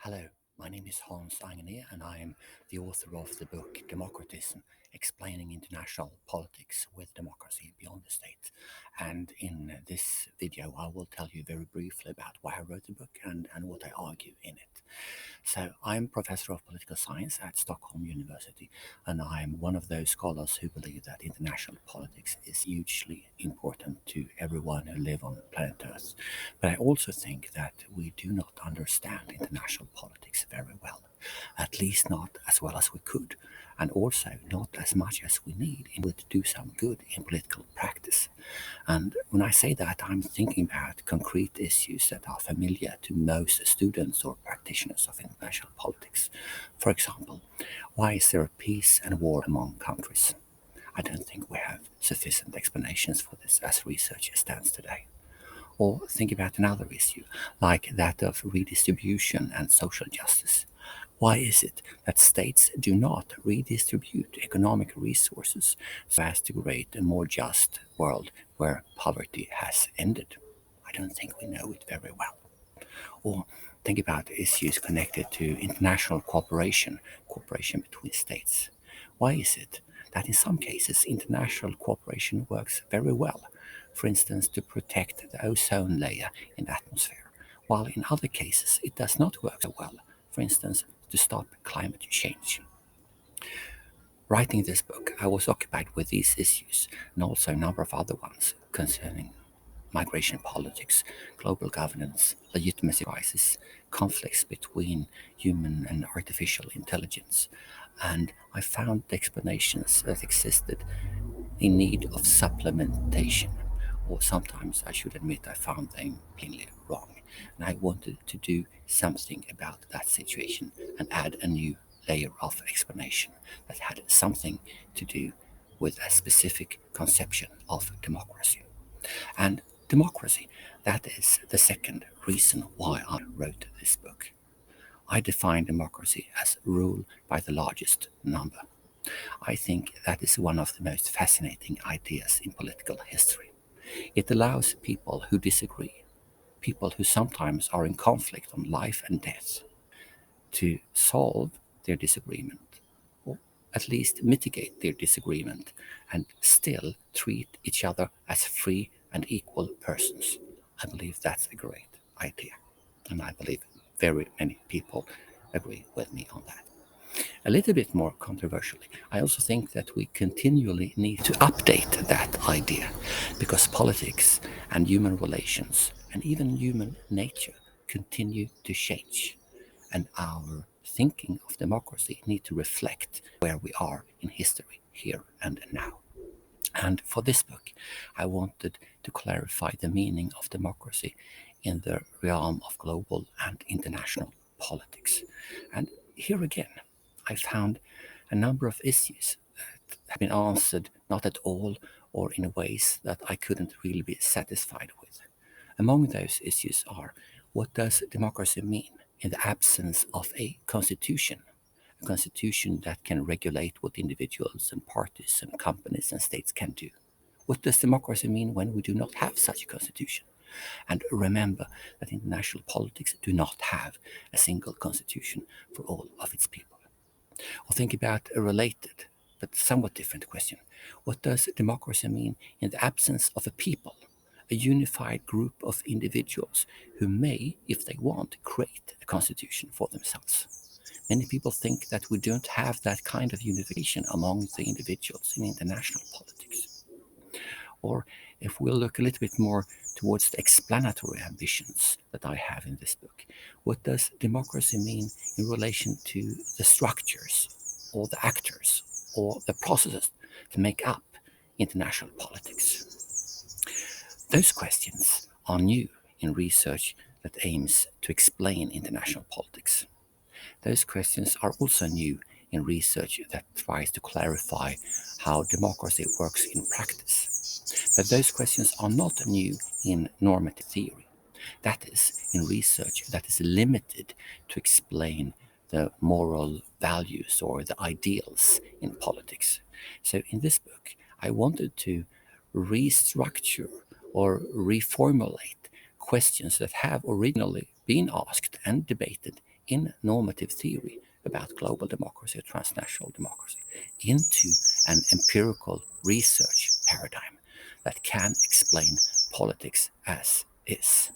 Hello, my name is Agné, and I am the author of the book Democratism, Explaining International Politics with Democracy Beyond the State. And in this video, I will tell you very briefly about why I wrote the book and what I argue in it. So I'm Professor of Political Science at Stockholm University, and I'm one of those scholars who believe that international politics is hugely important to everyone who live on planet Earth. But I also think that we do not understand international politics very well, at least not as well as we could, and also not as much as we need in order to do some good in political practice. And when I say that, I'm thinking about concrete issues that are familiar to most students or practitioners of international politics. For example, why is there peace and war among countries? I don't think we have sufficient explanations for this as research stands today. Or think about another issue, like that of redistribution and social justice. Why is it that states do not redistribute economic resources so as to create a more just world where poverty has ended? I don't think we know it very well. Or think about issues connected to international cooperation between states. Why is it that in some cases international cooperation works very well, for instance to protect the ozone layer in the atmosphere, while in other cases it does not work so well, for instance to stop climate change? Writing this book, I was occupied with these issues and also a number of other ones concerning migration politics, global governance, legitimacy crisis, conflicts between human and artificial intelligence. And I found the explanations that existed in need of supplementation, or sometimes I should admit I found them plainly wrong. And I wanted to do something about that situation and add a new layer of explanation that had something to do with a specific conception of democracy. And democracy, that is the second reason why I wrote this book. I define democracy as rule by the largest number. I think that is one of the most fascinating ideas in political history. It allows people who disagree, people who sometimes are in conflict on life and death, to solve their disagreement, or at least mitigate their disagreement, and still treat each other as free and equal persons. I believe that's a great idea, and I believe very many people agree with me on that. A little bit more controversially, I also think that we continually need to update that idea because politics and human relations and even human nature continue to change, and our thinking of democracy need to reflect where we are in history, here and now. And for this book, I wanted to clarify the meaning of democracy in the realm of global and international politics. And here again, I found a number of issues that have been answered not at all or in ways that I couldn't really be satisfied with. Among those issues are, what does democracy mean in the absence of a constitution? A constitution that can regulate what individuals and parties and companies and states can do. What does democracy mean when we do not have such a constitution? And remember that international politics do not have a single constitution for all of its people. Or think about a related but somewhat different question. What does democracy mean in the absence of a people, a unified group of individuals who may, if they want, create a constitution for themselves? Many people think that we don't have that kind of unification among the individuals in international politics. Or if we look a little bit more towards the explanatory ambitions that I have in this book, what does democracy mean in relation to the structures or the actors or the processes that make up international politics? Those questions are new in research that aims to explain international politics. Those questions are also new in research that tries to clarify how democracy works in practice. But those questions are not new in normative theory. That is, in research that is limited to explain the moral values or the ideals in politics. So in this book, I wanted to restructure or reformulate questions that have originally been asked and debated in normative theory about global democracy or transnational democracy into an empirical research paradigm that can explain politics as is.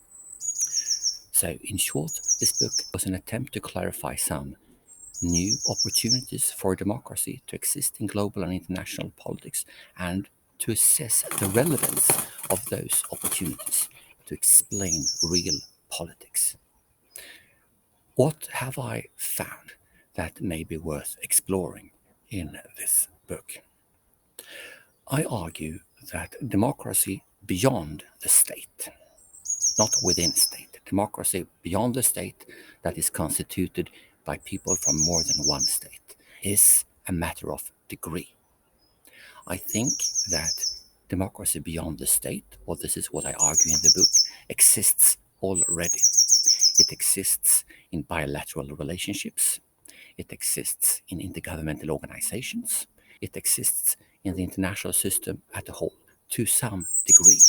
So, in short, this book was an attempt to clarify some new opportunities for democracy to exist in global and international politics and to assess the relevance of those opportunities to explain real politics. What have I found that may be worth exploring in this book? I argue that democracy beyond the state, not within state, democracy beyond the state that is constituted by people from more than one state, is a matter of degree. I think that democracy beyond the state, or this is what I argue in the book, exists already. It exists in bilateral relationships. It exists in intergovernmental organizations. It exists in the international system as a whole, to some degree.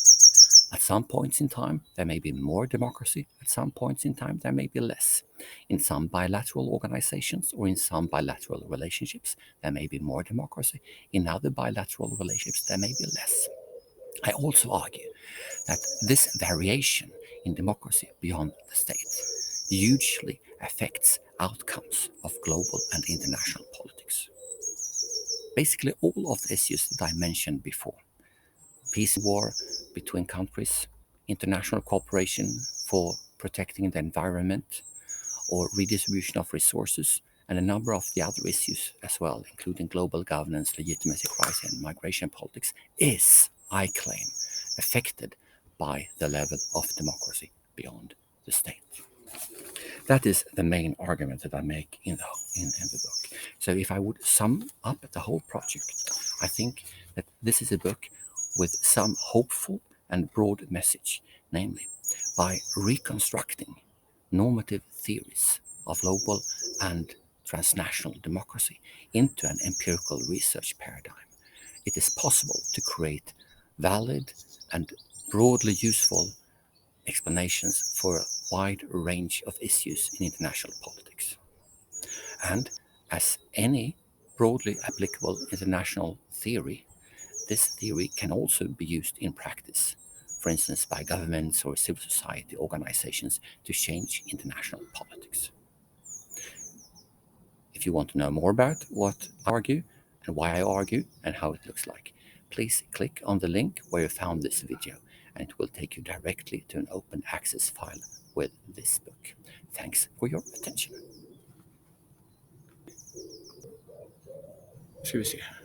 At some points in time, there may be more democracy. At some points in time, there may be less. In some bilateral organizations or in some bilateral relationships, there may be more democracy. In other bilateral relationships, there may be less. I also argue that this variation in democracy beyond the state hugely affects outcomes of global and international politics. Basically, all of the issues that I mentioned before: peace and war between countries, international cooperation for protecting the environment or redistribution of resources, and a number of the other issues as well, including global governance, legitimacy crisis, and migration politics, is, I claim, affected by the level of democracy beyond the state. That is the main argument that I make in the book. So if I would sum up the whole project, I think that this is a book with some hopeful and broad message, namely, by reconstructing normative theories of global and transnational democracy into an empirical research paradigm, it is possible to create valid and broadly useful explanations for a wide range of issues in international politics. And as any broadly applicable international theory, this theory can also be used in practice, for instance, by governments or civil society organizations to change international politics. If you want to know more about what I argue and why I argue and how it looks like, please click on the link where you found this video, and it will take you directly to an open access file with this book. Thanks for your attention. Ska vi se.